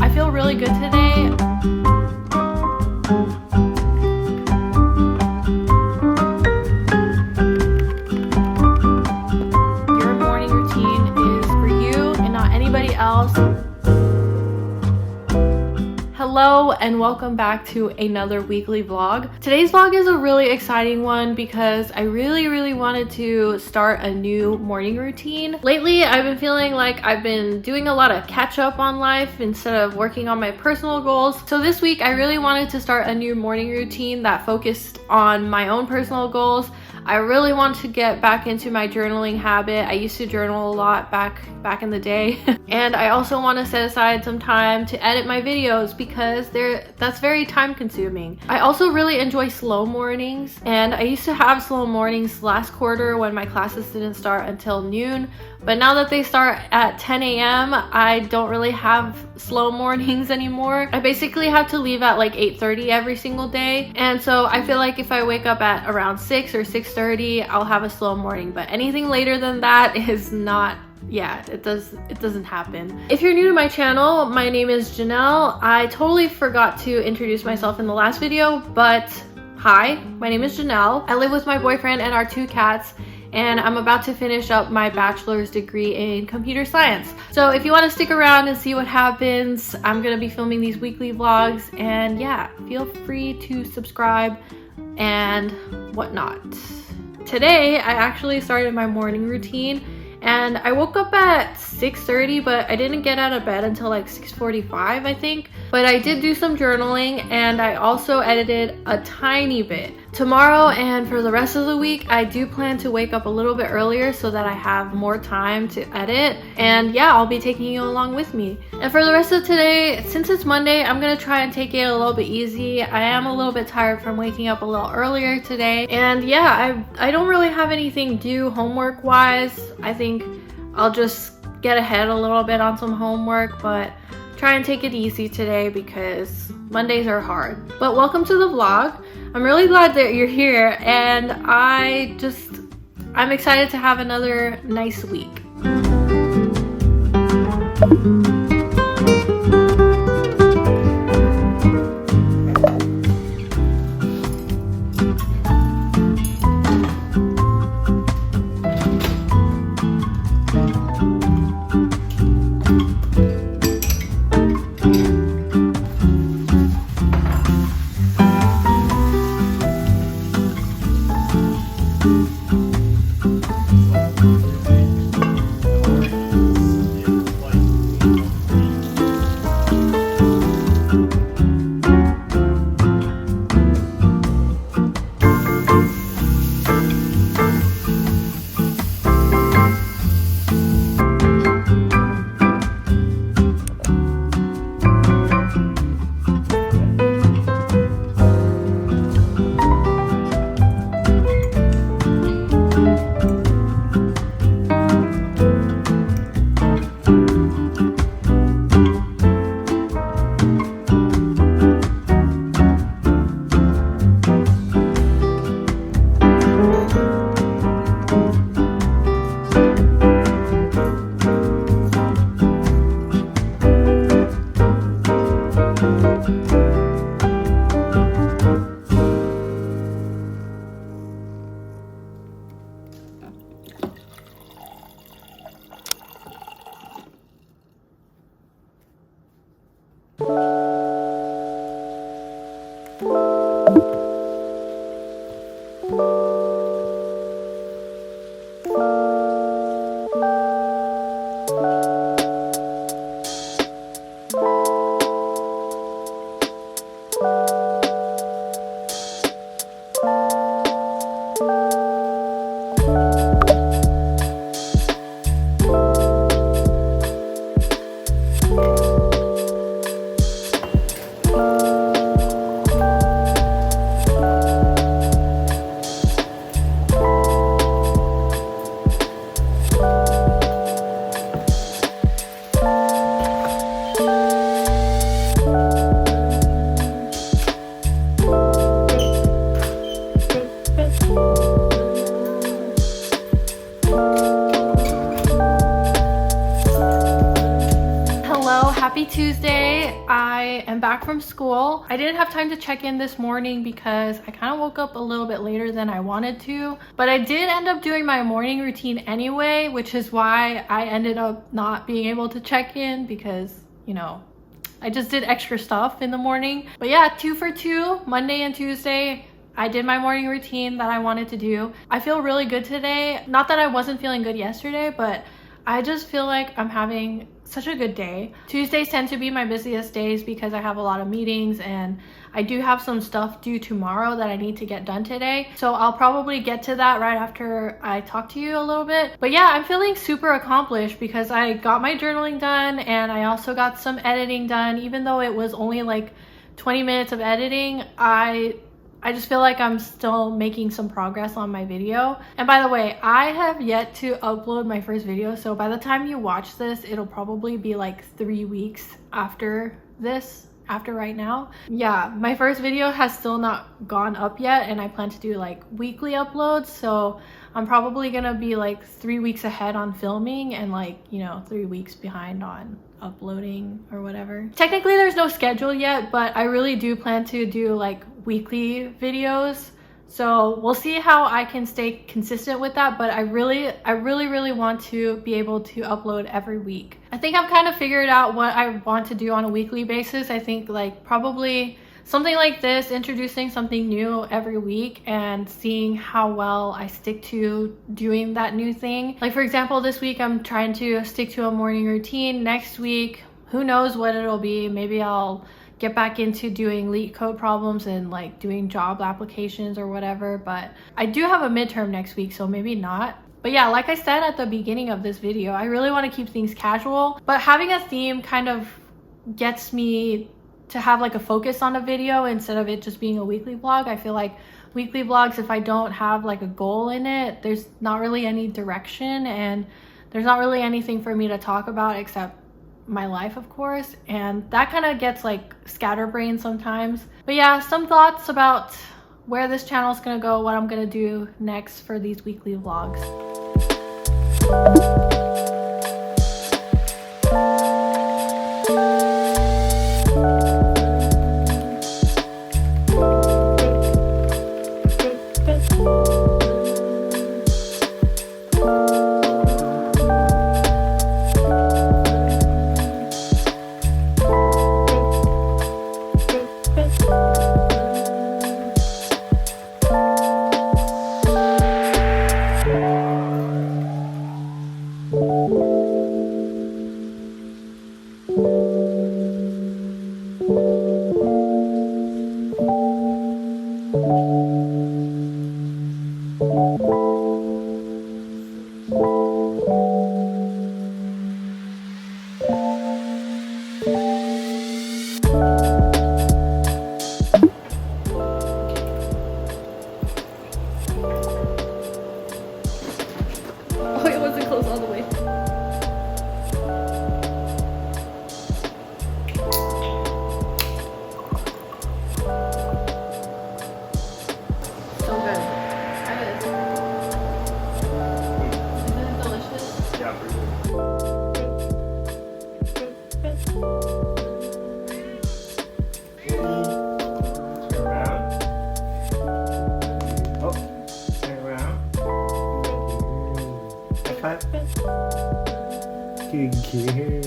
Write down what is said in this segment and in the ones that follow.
I feel really good today. Your morning routine is for you and not anybody else. Hello and welcome back to another weekly vlog. Today's vlog is a really exciting one because I really wanted to start a new morning routine. Lately, I've been feeling like I've been doing a lot of catch up on life instead of working on my personal goals. So this week, I really wanted to start a new morning routine that focused on my own personal goals. I really want to get back into my journaling habit. I used to journal a lot back in the day. And I also want to set aside some time to edit my videos because that's very time consuming. I also really enjoy slow mornings, and I used to have slow mornings last quarter when my classes didn't start until noon. But now that they start at 10 a.m., I don't really have slow mornings anymore. I basically have to leave at like 8:30 every single day. And so I feel like if I wake up at around 6 or 6:30, I'll have a slow morning. But anything later than that is not, it doesn't happen. If you're new to my channel, my name is Janelle. I totally forgot to introduce myself in the last video, but hi, my name is Janelle. I live with my boyfriend and our 2 cats. And I'm about to finish up my bachelor's degree in computer science. So if you want to stick around and see what happens, I'm going to be filming these weekly vlogs, and yeah, feel free to subscribe and whatnot. Today, I actually started my morning routine, and I woke up at 6:30, but I didn't get out of bed until like 6:45, I think. But I did do some journaling, and I also edited a tiny bit. Tomorrow and for the rest of the week, I do plan to wake up a little bit earlier so that I have more time to edit. And yeah, I'll be taking you along with me. And for the rest of today, since it's Monday, I'm gonna try and take it a little bit easy. I am a little bit tired from waking up a little earlier today. And yeah, I don't really have anything due homework wise. I think I'll just get ahead a little bit on some homework, but try and take it easy today because Mondays are hard. But welcome to the vlog. I'm really glad that you're here, and I'm excited to have another nice week. Happy Tuesday. today I am back from school. I didn't have time to check in this morning because I kind of woke up a little bit later than I wanted to, but I did end up doing my morning routine anyway, which is why I ended up not being able to check in because, you know, I just did extra stuff in the morning. But yeah, 2 for 2, Monday and Tuesday. I did my morning routine that I wanted to do. I feel really good today. Not that I wasn't feeling good yesterday, but I just feel like I'm having such a good day. Tuesdays tend to be my busiest days because I have a lot of meetings and I do have some stuff due tomorrow that I need to get done today. So I'll probably get to that right after I talk to you a little bit. But yeah, I'm feeling super accomplished because I got my journaling done and I also got some editing done. Even though it was only like 20 minutes of editing, I just feel like I'm still making some progress on my video. And by the way, I have yet to upload my first video. So by the time you watch this, it'll probably be like 3 weeks after this, after right now. Yeah, my first video has still not gone up yet and I plan to do like weekly uploads. So I'm probably gonna be like 3 weeks ahead on filming and like, you know, 3 weeks behind on uploading or whatever. Technically there's no schedule yet, but I really do plan to do like weekly videos. So we'll see how I can stay consistent with that, but I really want to be able to upload every week. I think I've kind of figured out what I want to do on a weekly basis. I think like probably something like this, introducing something new every week and seeing how well I stick to doing that new thing. Like for example, this week I'm trying to stick to a morning routine. Next week, who knows what it'll be. Maybe I'll get back into doing LEET code problems and like doing job applications or whatever, but I do have a midterm next week, so maybe not. But yeah, like I said at the beginning of this video, I really want to keep things casual, but having a theme kind of gets me to have like a focus on a video instead of it just being a weekly vlog. I feel like weekly vlogs, if I don't have like a goal in it, there's not really any direction and there's not really anything for me to talk about except my life, of course, and that kind of gets like scatterbrained sometimes. But yeah, some thoughts about where this channel is gonna go, what I'm gonna do next for these weekly vlogs. Oh, it wasn't closed all the way. So good. Try this. Isn't it delicious? Yeah, pretty good. Turn around. Oh, turn around. High five. Good girl.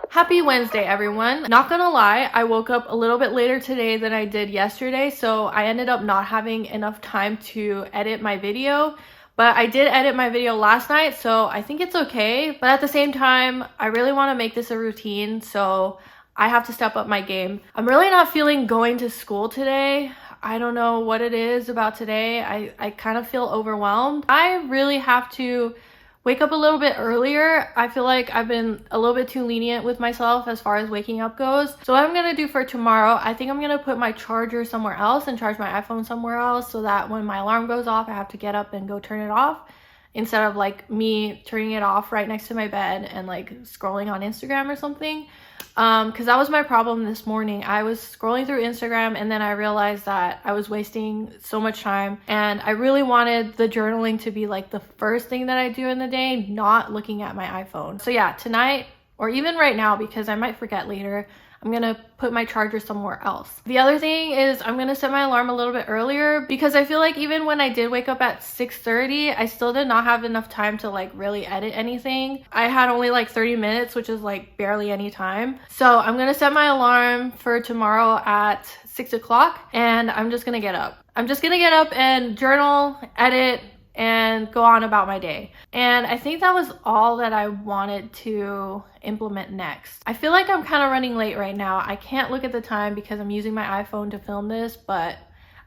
Happy Wednesday, everyone. Not gonna lie, I woke up a little bit later today than I did yesterday, so I ended up not having enough time to edit my video. But I did edit my video last night, so I think it's okay. But at the same time, I really want to make this a routine, so I have to step up my game. I'm really not feeling going to school today. I don't know what it is about today. I kind of feel overwhelmed. I really have to wake up a little bit earlier. I feel like I've been a little bit too lenient with myself as far as waking up goes. So what I'm gonna do for tomorrow, I think I'm gonna put my charger somewhere else and charge my iPhone somewhere else so that when my alarm goes off, I have to get up and go turn it off instead of like me turning it off right next to my bed and like scrolling on Instagram or something. Because that was my problem this morning. I was scrolling through Instagram and then I realized that I was wasting so much time, and I really wanted the journaling to be like the first thing that I do in the day, not looking at my iPhone. So yeah, tonight, or even right now because I might forget later, I'm gonna put my charger somewhere else. The other thing is I'm gonna set my alarm a little bit earlier because I feel like even when I did wake up at 6:30, I still did not have enough time to like really edit anything. I had only like 30 minutes, which is like barely any time. So I'm gonna set my alarm for tomorrow at 6 o'clock and I'm just gonna get up. I'm just gonna get up and journal, edit, and go on about my day. And I think that was all that I wanted to implement next. I feel like I'm kind of running late right now. I can't look at the time because I'm using my iPhone to film this, but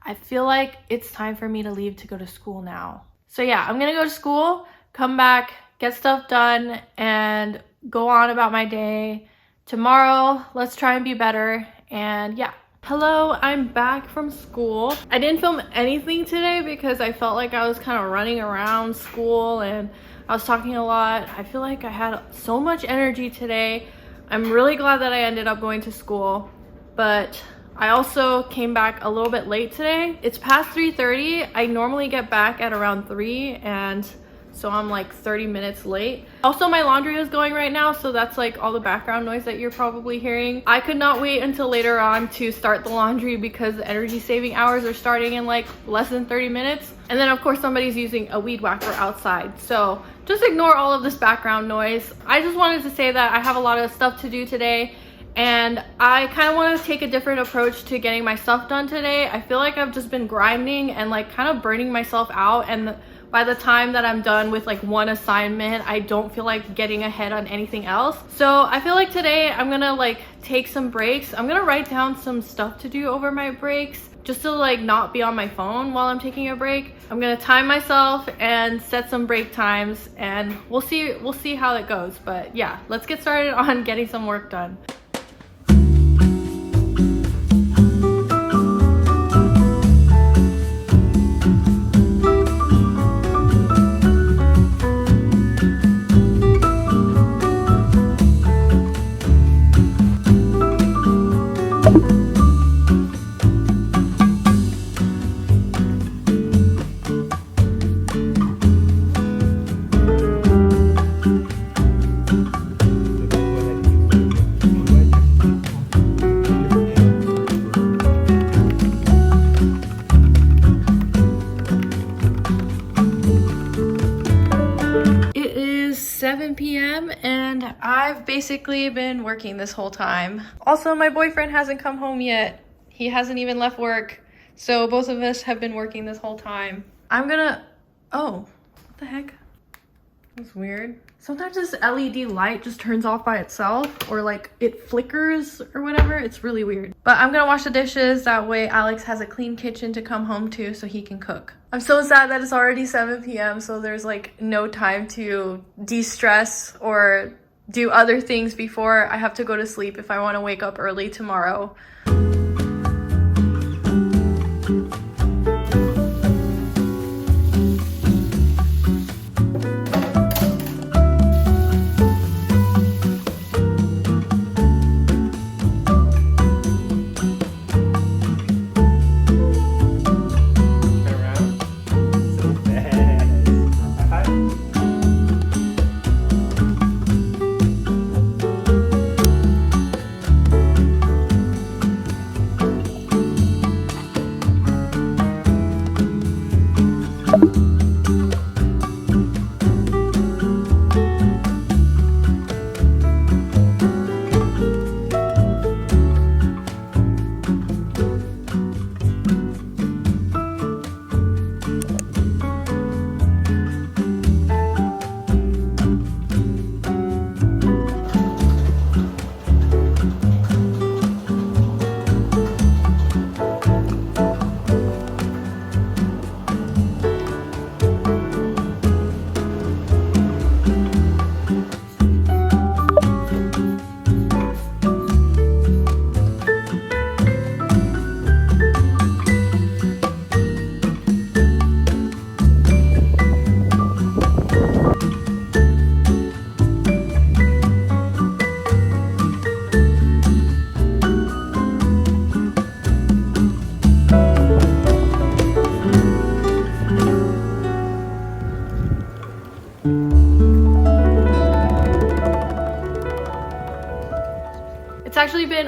I feel like it's time for me to leave to go to school now. So yeah, I'm gonna go to school, come back, get stuff done, and go on about my day. Tomorrow, let's try and be better, and yeah. Hello, I'm back from school. I didn't film anything today because I felt like I was kind of running around school and I was talking a lot. I feel like I had so much energy today. I'm really glad that I ended up going to school, but I also came back a little bit late today. It's past 3:30. I normally get back at around 3, and so I'm like 30 minutes late. Also, my laundry is going right now, so that's like all the background noise that you're probably hearing. I could not wait until later on to start the laundry because the energy saving hours are starting in like less than 30 minutes. And then of course somebody's using a weed whacker outside. So just ignore all of this background noise. I just wanted to say that I have a lot of stuff to do today, and I kind of want to take a different approach to getting my stuff done today. I feel like I've just been grinding and like kind of burning myself out, and by the time that I'm done with like one assignment, I don't feel like getting ahead on anything else. So I feel like today I'm gonna like take some breaks. I'm gonna write down some stuff to do over my breaks just to like not be on my phone while I'm taking a break. I'm gonna time myself and set some break times, and we'll see how it goes. But yeah, let's get started on getting some work done. It is 7 p.m. and I've basically been working this whole time. Also, my boyfriend hasn't come home yet. He hasn't even left work. So both of us have been working this whole time. Oh, what the heck? That's weird. Sometimes this LED light just turns off by itself, or like it flickers or whatever. It's really weird. But I'm gonna wash the dishes. That way Alex has a clean kitchen to come home to so he can cook. I'm so sad that it's already 7 p.m. so there's like no time to de-stress or do other things before I have to go to sleep if I want to wake up early tomorrow.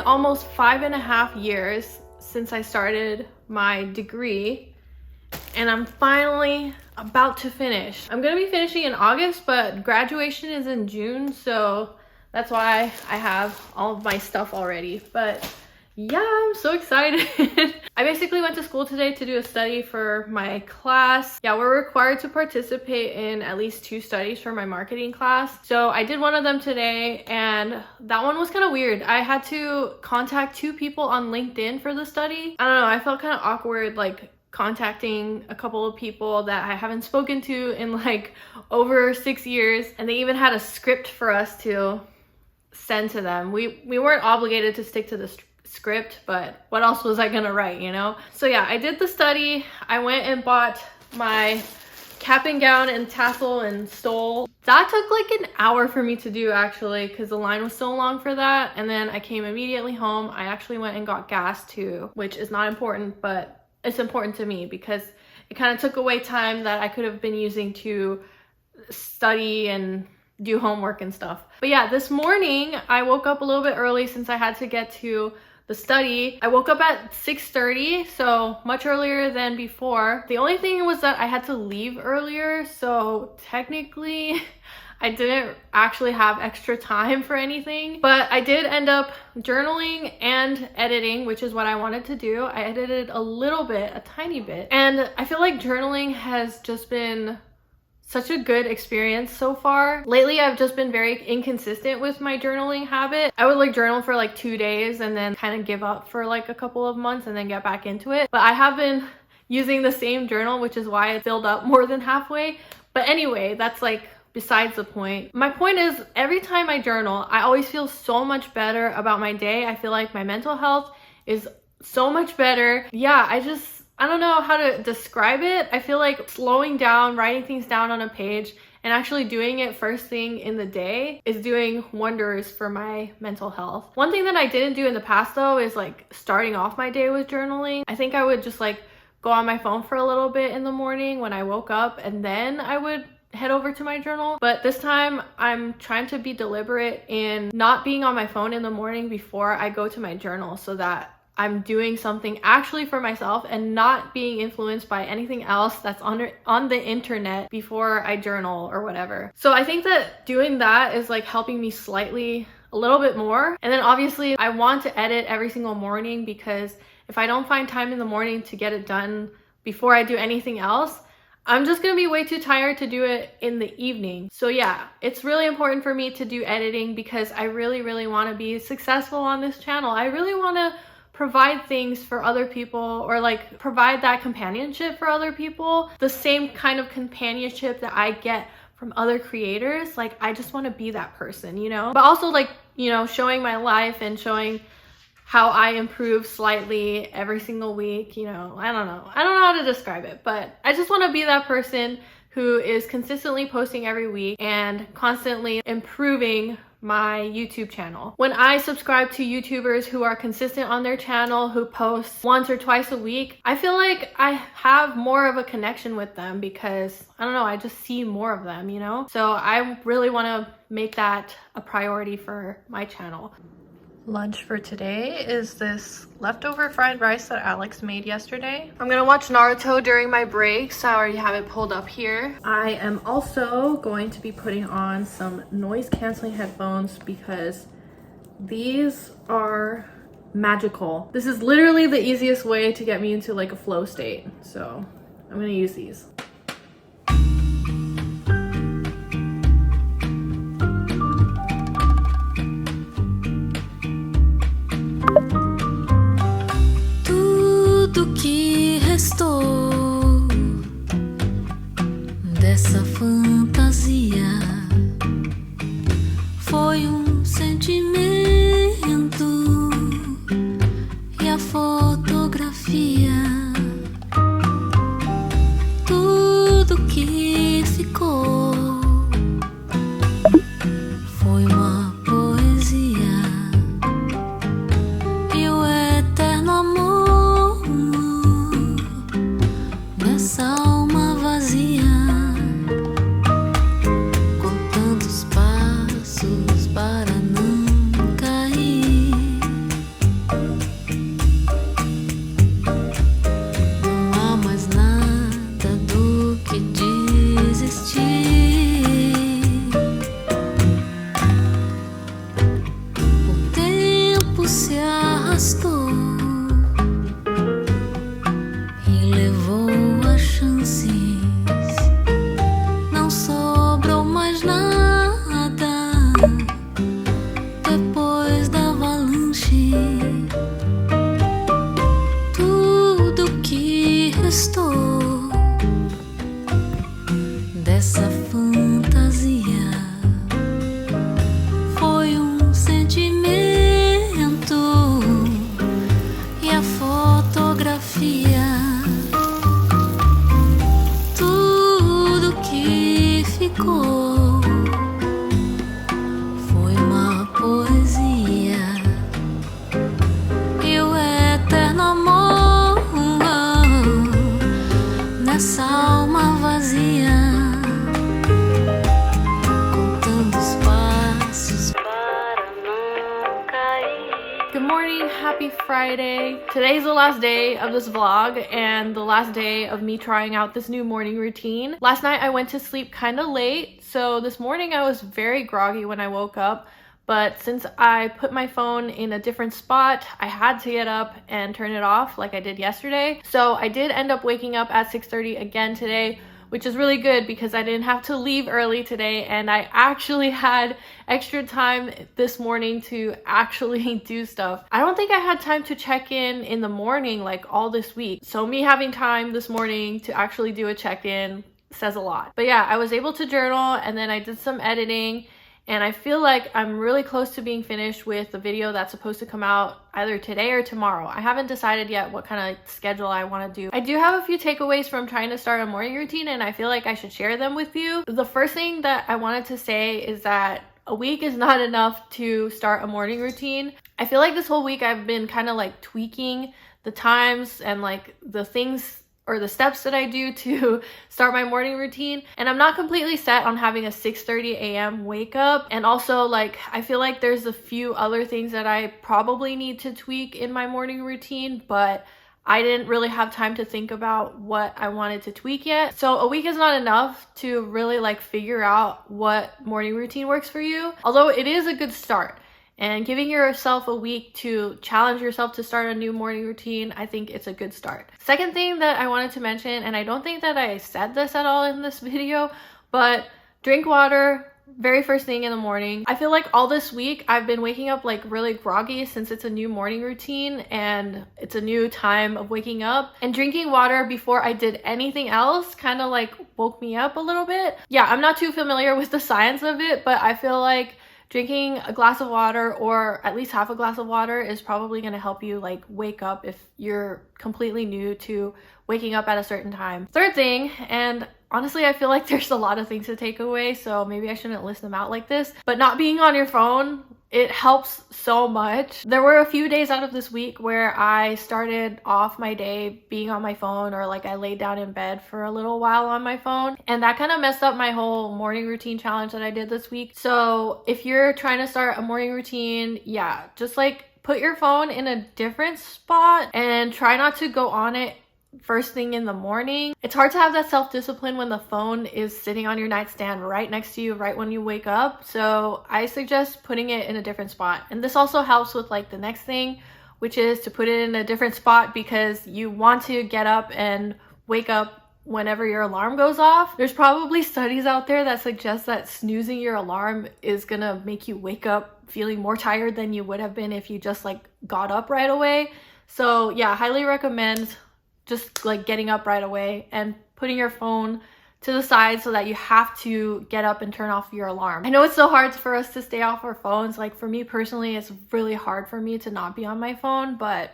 almost 5.5 years since I started my degree, and I'm finally about to finish. I'm gonna be finishing in August, but graduation is in June, so that's why I have all of my stuff already. But yeah, I'm so excited. I basically went to school today to do a study for my class. Yeah, we're required to participate in at least 2 studies for my marketing class. So I did one of them today, and that one was kind of weird. I had to contact 2 people on LinkedIn for the study. I don't know, I felt kind of awkward like contacting a couple of people that I haven't spoken to in like over 6 years, and they even had a script for us to send to them. We weren't obligated to stick to the script, but what else was I gonna write, you know? So yeah, I did the study. I went and bought my cap and gown and tassel and stole. That took like an hour for me to do actually, because the line was so long for that. And then I came immediately home. I actually went and got gas too, which is not important, but it's important to me because it kind of took away time that I could have been using to study and do homework and stuff. But yeah, this morning I woke up a little bit early since I had to get to the study. I woke up at 6:30, so much earlier than before. The only thing was that I had to leave earlier, so technically I didn't actually have extra time for anything, but I did end up journaling and editing, which is what I wanted to do. I edited a little bit, a tiny bit, and I feel like journaling has just been such a good experience so far. Lately, I've just been very inconsistent with my journaling habit. I would like journal for like 2 days and then kind of give up for like a couple of months and then get back into it. But I have been using the same journal, which is why it filled up more than halfway. But anyway, that's like besides the point. My point is, every time I journal, I always feel so much better about my day. I feel like my mental health is so much better. Yeah, I don't know how to describe it. I feel like slowing down, writing things down on a page, and actually doing it first thing in the day is doing wonders for my mental health. One thing that I didn't do in the past though is like starting off my day with journaling. I think I would just like go on my phone for a little bit in the morning when I woke up, and then I would head over to my journal. But this time I'm trying to be deliberate in not being on my phone in the morning before I go to my journal, so that I'm doing something actually for myself and not being influenced by anything else that's on the internet before I journal or whatever. So I think that doing that is like helping me slightly a little bit more. And then obviously I want to edit every single morning, because if I don't find time in the morning to get it done before I do anything else, I'm just gonna be way too tired to do it in the evening. So yeah, it's really important for me to do editing because I really, really wanna be successful on this channel. I really wanna provide things for other people, or like provide that companionship for other people, the same kind of companionship that I get from other creators. Like I just want to be that person, you know, but also like, you know, showing my life and showing how I improve slightly every single week. You know, I don't know how to describe it, but I just want to be that person who is consistently posting every week and constantly improving my YouTube channel. When I subscribe to YouTubers who are consistent on their channel, who post once or twice a week, I feel like I have more of a connection with them because, I don't know, I just see more of them, you know? So I really want to make that a priority for my channel. Lunch for today is this leftover fried rice that Alex made yesterday. I'm gonna watch Naruto during my breaks. I already have it pulled up here. I am also going to be putting on some noise canceling headphones because these are magical. This is literally the easiest way to get me into like a flow state. So I'm gonna use these. Que restou dessa fantasia foi sentimento e a fotografia, tudo que ficou foi uma poesia e o eterno amor emprestou dessa fantasia. Foi sentimento e a fotografia. Tudo que ficou foi uma poesia e o eterno amor nessa alma vazia, contando os passos para não cair. Good morning, happy Friday. Today's the last day of this vlog and the last day of me trying out this new morning routine. Last night I went to sleep kind of late, so this morning I was very groggy when I woke up. But since I put my phone in a different spot, I had to get up and turn it off like I did yesterday. So I did end up waking up at 6:30 again today, which is really good because I didn't have to leave early today, and I actually had extra time this morning to actually do stuff. I don't think I had time to check in the morning like all this week. So me having time this morning to actually do a check-in says a lot. But yeah, I was able to journal and then I did some editing. And I feel like I'm really close to being finished with the video that's supposed to come out either today or tomorrow. I haven't decided yet what kind of schedule I want to do. I do have a few takeaways from trying to start a morning routine, and I feel like I should share them with you. The first thing that I wanted to say is that a week is not enough to start a morning routine. I feel like this whole week I've been kind of like tweaking the times and like the things or the steps that I do to start my morning routine. And I'm not completely set on having a 6:30 a.m. wake up. And also like, I feel like there's a few other things that I probably need to tweak in my morning routine, but I didn't really have time to think about what I wanted to tweak yet. So a week is not enough to really like figure out what morning routine works for you. Although it is a good start. And giving yourself a week to challenge yourself to start a new morning routine, I think it's a good start. Second thing that I wanted to mention, and I don't think that I said this at all in this video, but drink water very first thing in the morning. I feel like all this week I've been waking up like really groggy since it's a new morning routine and it's a new time of waking up, and drinking water before I did anything else kind of like woke me up a little bit. Yeah, I'm not too familiar with the science of it, but I feel like drinking a glass of water or at least half a glass of water is probably going to help you like wake up if you're completely new to waking up at a certain time. Third thing, and honestly I feel like there's a lot of things to take away, so maybe I shouldn't list them out like this, but not being on your phone, it helps so much. There were a few days out of this week where I started off my day being on my phone, or like I laid down in bed for a little while on my phone, and that kind of messed up my whole morning routine challenge that I did this week. So if you're trying to start a morning routine, yeah, just like put your phone in a different spot and try not to go on it first thing in the morning. It's hard to have that self-discipline when the phone is sitting on your nightstand right next to you right when you wake up. So I suggest putting it in a different spot. And this also helps with like the next thing, which is to put it in a different spot because you want to get up and wake up whenever your alarm goes off. There's probably studies out there that suggest that snoozing your alarm is gonna make you wake up feeling more tired than you would have been if you just like got up right away. So yeah, highly recommend just like getting up right away and putting your phone to the side so that you have to get up and turn off your alarm. I know it's so hard for us to stay off our phones. Like for me personally, it's really hard for me to not be on my phone, but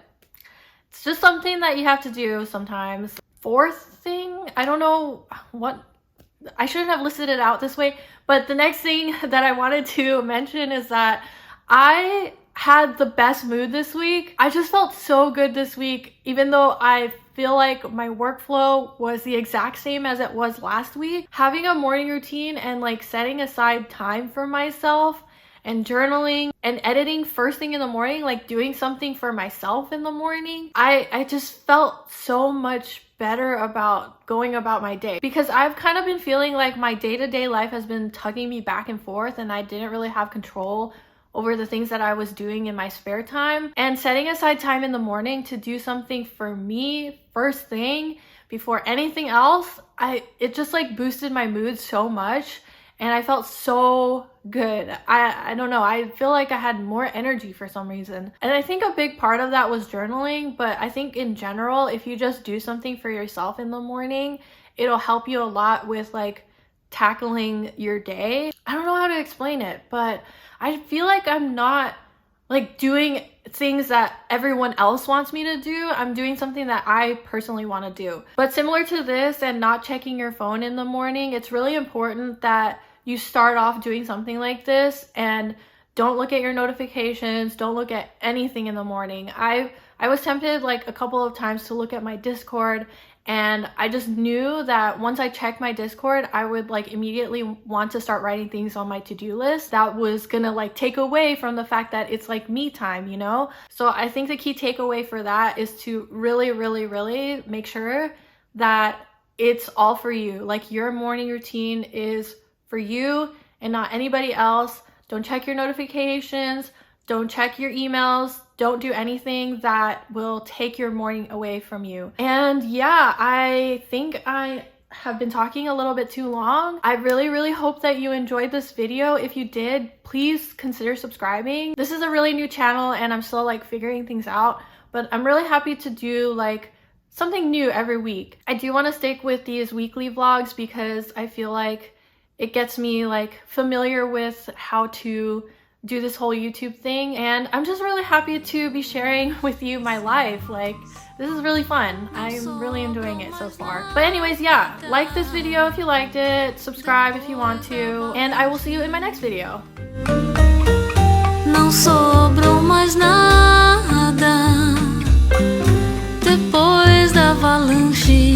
it's just something that you have to do sometimes. Fourth thing, I don't know what, I shouldn't have listed it out this way, but the next thing that I wanted to mention is that I had the best mood this week. I just felt so good this week, even though I feel like my workflow was the exact same as it was last week. Having a morning routine and like setting aside time for myself and journaling and editing first thing in the morning, like doing something for myself in the morning, I just felt so much better about going about my day, because I've kind of been feeling like my day-to-day life has been tugging me back and forth and I didn't really have control over the things that I was doing in my spare time. And setting aside time in the morning to do something for me first thing before anything else, it just like boosted my mood so much, and I felt so good. I don't know. I feel like I had more energy for some reason. And I think a big part of that was journaling, but I think in general, if you just do something for yourself in the morning, it'll help you a lot with like tackling your day. I don't know how to explain it, but I feel like I'm not like doing things that everyone else wants me to do. I'm doing something that I personally want to do. But similar to this and not checking your phone in the morning, it's really important that you start off doing something like this and don't look at your notifications, don't look at anything in the morning. I was tempted like a couple of times to look at my Discord, and I just knew that once I checked my Discord, I would like immediately want to start writing things on my to-do list that was gonna like take away from the fact that it's like me time, you know? So I think the key takeaway for that is to really make sure that it's all for you. Like your morning routine is for you and not anybody else. Don't check your notifications, don't check your emails, don't do anything that will take your morning away from you. And yeah, I think I have been talking a little bit too long. I really hope that you enjoyed this video. If you did, please consider subscribing. This is a really new channel and I'm still like figuring things out, but I'm really happy to do like something new every week. I do want to stick with these weekly vlogs because I feel like it gets me like familiar with how to do this whole YouTube thing, and I'm just really happy to be sharing with you my life. Like, this is really fun. I'm really enjoying it so far. But anyways, yeah, like this video if you liked it, subscribe if you want to, and I will see you in my next video. Não sobrou mais nada depois da avalanche.